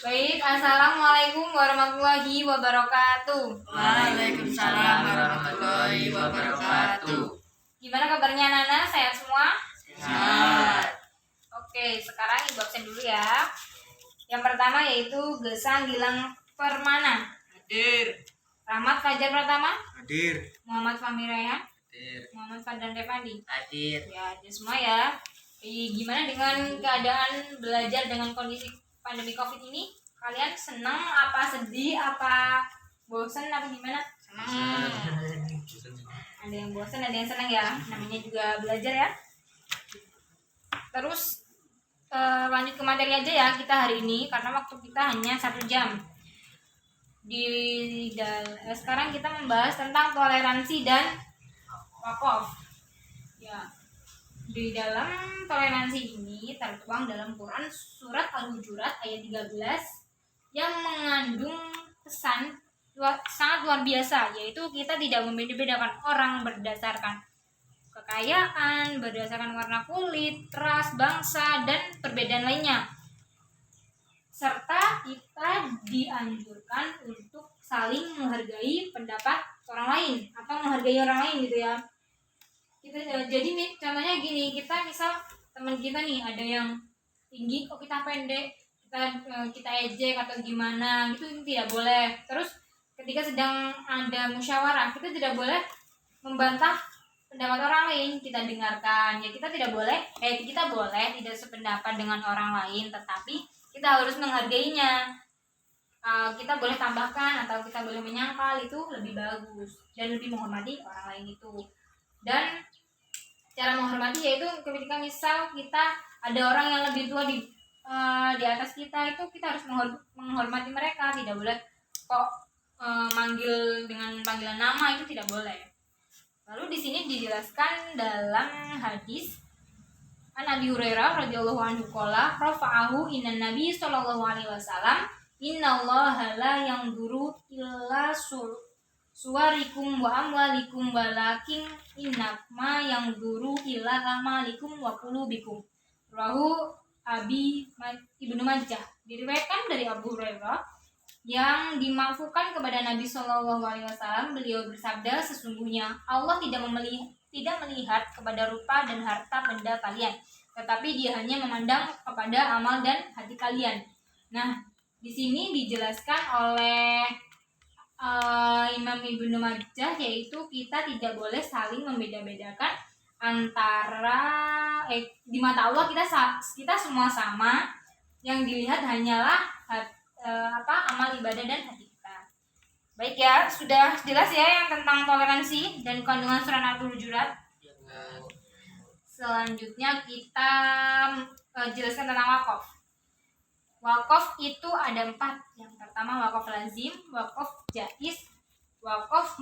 Baik, assalamualaikum warahmatullahi wabarakatuh. Waalaikumsalam warahmatullahi wabarakatuh. Gimana kabarnya Nana? Sehat semua? Sehat. Oke, sekarang ibu absen dulu ya. Yang pertama yaitu Gesang Gilang Permana. Hadir. Rahmat Fajar Pratama. Hadir. Muhammad Fahmi Rayhan. Hadir. Muhammad Fadlan Revandi. Hadir. Ya, ada semua ya. Gimana dengan keadaan belajar dengan kondisi pandemi COVID ini? Kalian senang apa sedih apa bosan apa gimana? Senang. Ada yang bosan, ada yang senang ya. Namanya juga belajar ya. Terus lanjut ke materi aja ya kita hari ini karena waktu kita hanya 1 jam. Sekarang kita membahas tentang toleransi dan wakaf. Ya. Di dalam toleransi ini tertuang dalam Quran surat Al-Hujurat ayat 13 yang mengandung pesan sangat luar biasa, yaitu kita tidak membeda-bedakan orang berdasarkan kekayaan, berdasarkan warna kulit, ras, bangsa, dan perbedaan lainnya. Serta kita dianjurkan untuk saling menghargai pendapat orang lain atau menghargai orang lain gitu ya. Jadi contohnya gini, kita misal teman kita nih ada yang tinggi kok kita pendek, kita ejek atau gimana gitu, itu tidak boleh. Terus ketika sedang ada musyawarah kita tidak boleh membantah pendapat orang lain, kita dengarkan ya. Kita boleh tidak sependapat dengan orang lain, tetapi kita harus menghargainya. Kita boleh tambahkan atau kita boleh menyangkal, itu lebih bagus dan lebih menghormati orang lain itu. Dan cara menghormati yaitu ketika misal kita ada orang yang lebih tua di atas kita, itu kita harus menghormati mereka. Tidak boleh kok manggil dengan panggilan nama, itu tidak boleh. Lalu di sini dijelaskan dalam hadis An Abi Hurairah radhiyallahu anhu qala rafa'ahu inna nabi sallallahu alaihi wasallam innallaha la yanzuru illa suwarikum wa amwalikum walakin innama yanzuru illa amalikum wa qulubikum. Rawahu Ibnu Majah. Diriwayatkan dari Abu Hurairah yang dimaksudkan kepada Nabi Shallallahu Alaihi Wasallam, beliau bersabda, sesungguhnya Allah tidak melihat kepada rupa dan harta benda kalian, tetapi Dia hanya memandang kepada amal dan hati kalian. Nah, di sini dijelaskan oleh Imam Ibnu Majah, yaitu kita tidak boleh saling membeda-bedakan antara di mata Allah kita semua sama, yang dilihat hanyalah amal ibadah dan hati kita. Baik ya, sudah jelas ya yang tentang toleransi dan kandungan surat Al-Hujurat. Selanjutnya kita jelaskan tentang wakaf. Wakaf itu ada 4. Yang pertama wakaf lazim, wakaf jaiz, wakaf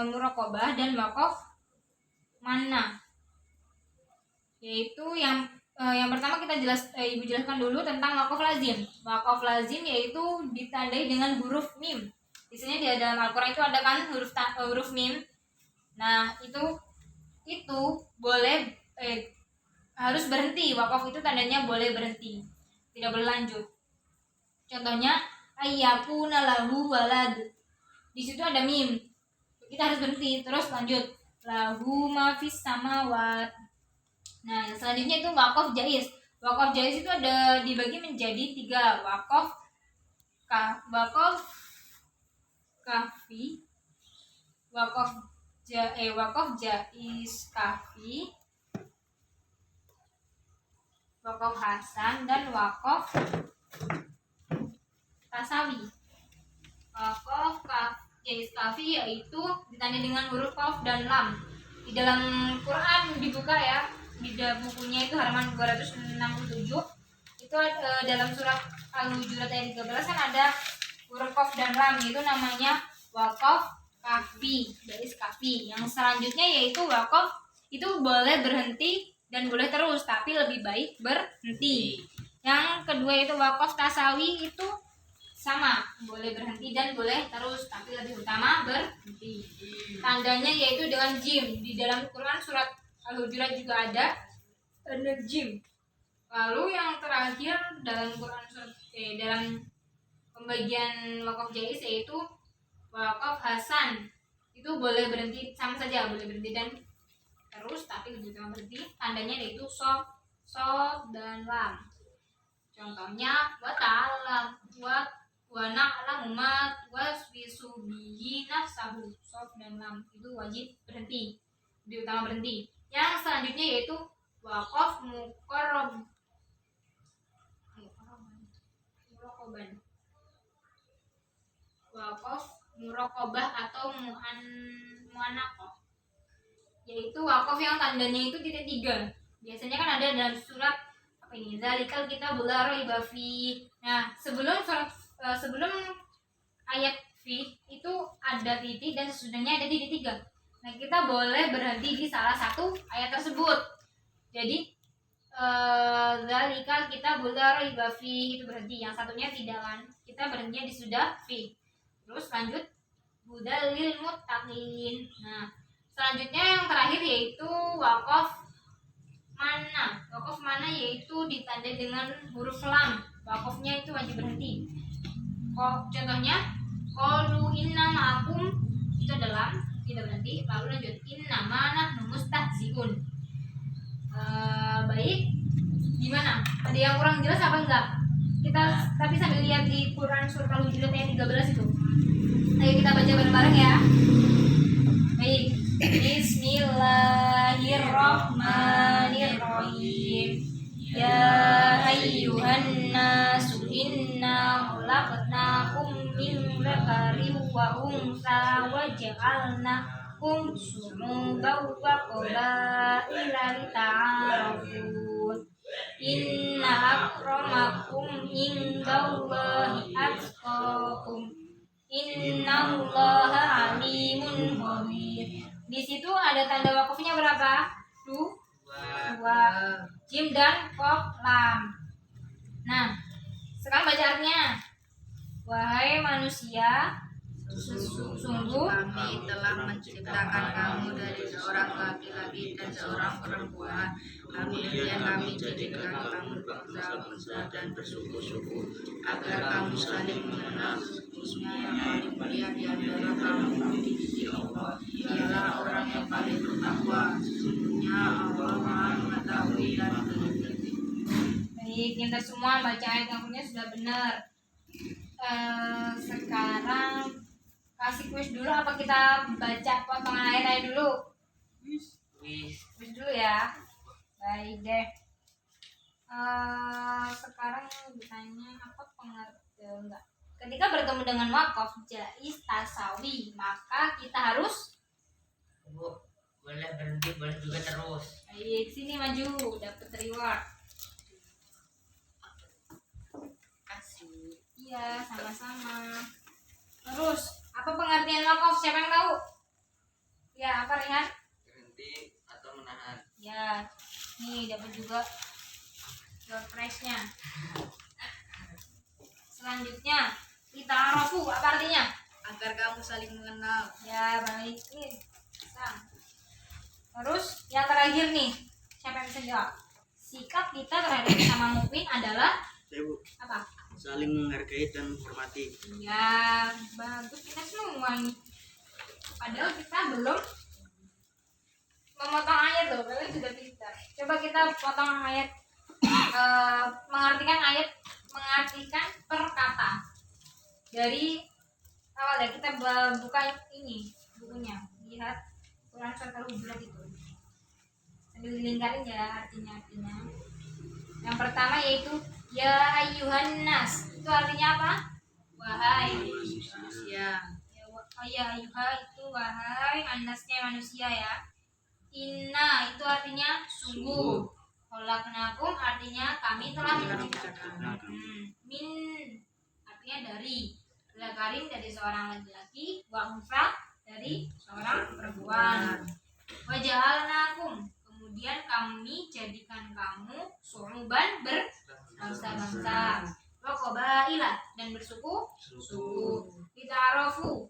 muraqabah, dan wakaf mana. Yaitu yang pertama ibu jelaskan dulu tentang wakaf lazim. Wakaf lazim yaitu ditandai dengan huruf mim. Biasanya di dalam Al-Qur'an itu ada kan huruf mim. Nah, itu boleh harus berhenti. Wakaf itu tandanya boleh berhenti, tidak boleh lanjut. Contohnya ayyakuna lahu walad. Di situ ada mim. Kita harus berhenti, terus lanjut. Lahu ma fis samawat. Nah, yang selanjutnya itu wakaf jaiz. Wakaf jaiz itu ada dibagi menjadi 3. Wakaf kafi, wakaf jaiz kafi, wakaf hasan, dan wakaf tasawi. Wakaf jaiz kafi yaitu ditandai dengan huruf qaf dan lam. Di dalam Quran dibuka ya, di bukunya itu halaman 267 itu dalam surat Al-Hujurat ayat 13 kan ada huruf qaf dan lam, itu namanya wakaf kafi, jaiz kafi. Yang selanjutnya yaitu wakaf itu boleh berhenti dan boleh terus, tapi lebih baik berhenti. Yang kedua itu wakaf tasawi, itu sama, boleh berhenti dan boleh terus, tapi lebih utama berhenti. Tandanya yaitu dengan jim. Di dalam Quran surat Al-Hujurat juga ada jim. Lalu yang terakhir dalam Quran dalam pembagian wakaf jaiz yaitu wakaf hasan. Itu boleh berhenti sama saja, boleh berhenti dan terus, tapi juga berhenti. Tandanya yaitu sof, dan lam. Contohnya wa ta'ala wa na'lamu ma waswisu bihi nafsahu. Sof dan lam itu wajib berhenti, diutama berhenti. Yang selanjutnya yaitu waqaf muqarrab muraqabah. Waqaf muraqabah atau mu'anaqah, yaitu wakaf yang tandanya itu titik 3. Biasanya kan ada dalam surat apa ini, zalikal kitabul la raiba fi. Nah, sebelum ayat fi itu ada titik dan sesudahnya ada titik 3. Nah, kita boleh berhenti di salah satu ayat tersebut. Jadi zalikal kitabul la raiba fi itu berhenti, yang satunya tidak kan. Kita berhentinya di sudah fi. Terus lanjut hudal lil muttaqin. Nah, selanjutnya yang terakhir yaitu wakaf mana. Wakaf mana yaitu ditandai dengan huruf lam. Wakafnya itu wajib berhenti. Contohnya qalu inna ma'akum, itu adalah tidak berhenti. Lalu lanjut inna mana mustahziun. Baik, gimana? Ada yang kurang jelas apa enggak? Kita tapi sambil lihat di Quran surah Al-Hujurat ayat 13 itu. Ayo kita baca bareng-bareng ya. Baik. Bismillahirrahmanirrahim. Ya ayyuhan nasu inna khalaqnakum min dzakarin wa untha wa ja'alnakum syu'uban wa qabaila lita'arafu. Inna akramakum indallahi atqakum. Innallaha alimun khabir. Di situ ada tanda wakafnya berapa? 2. Jim dan qaf lam. Nah, sekarang baca artinya. Wahai manusia, sungguh kami telah menciptakan kamu dari seorang laki-laki dan seorang perempuan. Kemudian kami jadikan kamu bangsa-bangsa dan bersuku-suku agar kamu saling mengenal. Sesungguhnya yang paling mulia di antara kamu di sisi Allah ialah orang yang paling bertakwa. Sesungguhnya Allah Maha mengetahui dan mengetahui. Baik, kita semua baca ayat yang punya sudah benar. Sekarang kasih kuis dulu apa kita baca potongan ayat dulu? Kuis dulu ya. Baik deh. Sekarang ditanya apa pengertian enggak? Ketika bertemu dengan wakaf jaiz tasawi, maka kita harus boleh berhenti, boleh juga terus. baik, sini maju dapat reward. Kasih. Iya, sama-sama. Terus, apa pengertian wakaf? Siapa yang tahu? Ya, apa Rehan? Berhenti atau menahan. Ya, nih dapat juga door prize-nya. Selanjutnya, kita arafu, apa artinya? Agar kamu saling mengenal. Ya, baik. Nih, sang. Terus, yang terakhir nih, siapa yang bisa jawab? Sikap kita terhadap sesama mukmin adalah apa? Saling menghargai dan menghormati. Ya, bagus kita semua ini. Padahal kita belum memotong ayat loh, kalian sudah pintar. Coba kita potong ayat, mengartikan per kata. Dari awal ya, kita buka ini bukunya, lihat Quran surah Al-Hujurat itu. Sambil dilingkarin ya artinya. Yang pertama yaitu ya ayyuhan nas. Itu artinya apa? Wahai Manusia. ya ayyuha itu wahai, annasnya manusia ya. Inna itu artinya sungguh. Khalaqnakum artinya kami telah menciptakan. Min artinya dari. Dzakarin dari seorang laki-laki, wa unsa dari seorang perempuan. Wa ja'alnakum, kemudian kami jadikan kamu syu'uban berbangsa-bangsa, wa qabaila dan bersuku lita'arafu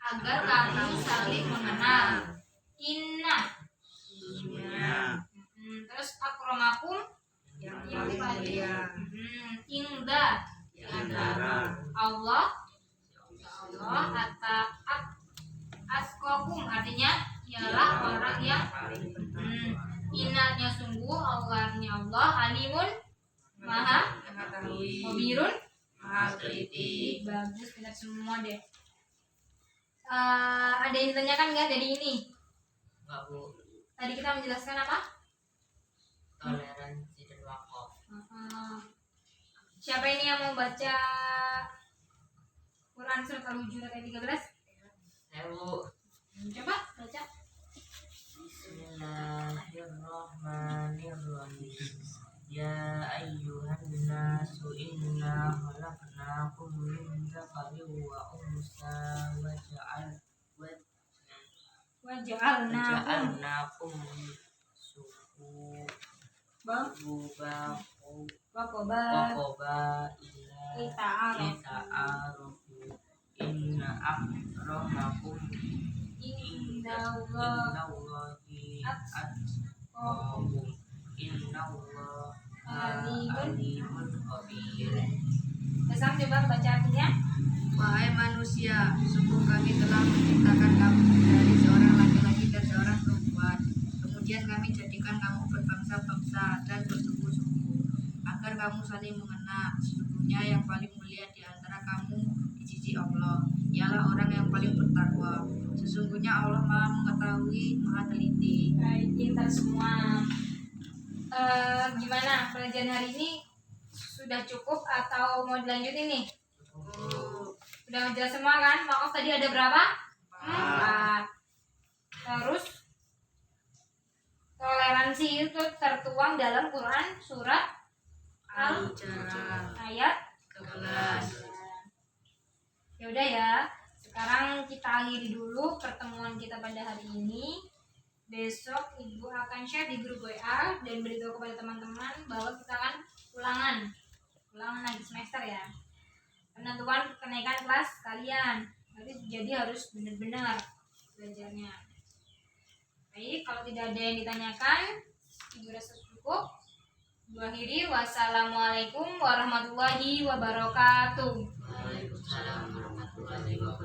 agar kamu saling mengenal. Inna Sesungguhnya terus akramakum yang paling mulia. Indah Di antara Allah askokum artinya ialah orang yang paling bertakwa. inatnya sungguh Allahnya Allah alimun maha Mengetahui, khabirun. maha teliti. Bagus, benar semua deh. Ada yang ditanyakan nggak dari ini? Enggak, Bu. Tadi kita menjelaskan apa? Toleransi dan wakaf. Siapa ini yang mau baca Quran surat Al-Hujurat ayat 13? Saya, Bu. Coba baca. Bismillahirrahmanirrahim. Ya ayyuhan nasu inna khalaqnakum min dzakarin wa unsa Waja'alnakum waja'alnakum Bang sububa Wakoba ila Ita'aruf ta'arufu inna akramakum Indallahi innallahi atqakum innallaha alimun khabir. Besar coba baca artinya. Wahai manusia, sungguh kami telah menciptakan kamu dari seorang laki-laki dan seorang perempuan. Kemudian kami jadikan kamu berbangsa-bangsa dan bersuku-suku, agar kamu saling mengenal. Sesungguhnya yang paling mulia di antara kamu di sisi Allah ialah orang yang paling bertakwa. Sesungguhnya Allah Maha mengetahui, Maha teliti. Baik, pintar semua. Gimana pelajaran hari ini? Sudah cukup atau mau dilanjutin nih? Udah jelas semua kan? Maaf tadi ada berapa? 4. Terus toleransi itu tertuang dalam Quran surat Al-Hujurat ayat 11. Ya udah ya. Sekarang kita akhiri dulu pertemuan kita pada hari ini. Besok Ibu akan share di grup WA dan beritahu kepada teman-teman bahwa kita akan ulangan lagi semester ya. Penentuan kenaikan kelas kalian. Jadi harus benar-benar belajarnya. Baik, kalau tidak ada yang ditanyakan, Ibu rasa cukup. Ibu akhiri. Wassalamualaikum warahmatullahi wabarakatuh. Waalaikumsalam warahmatullahi wabarakatuh.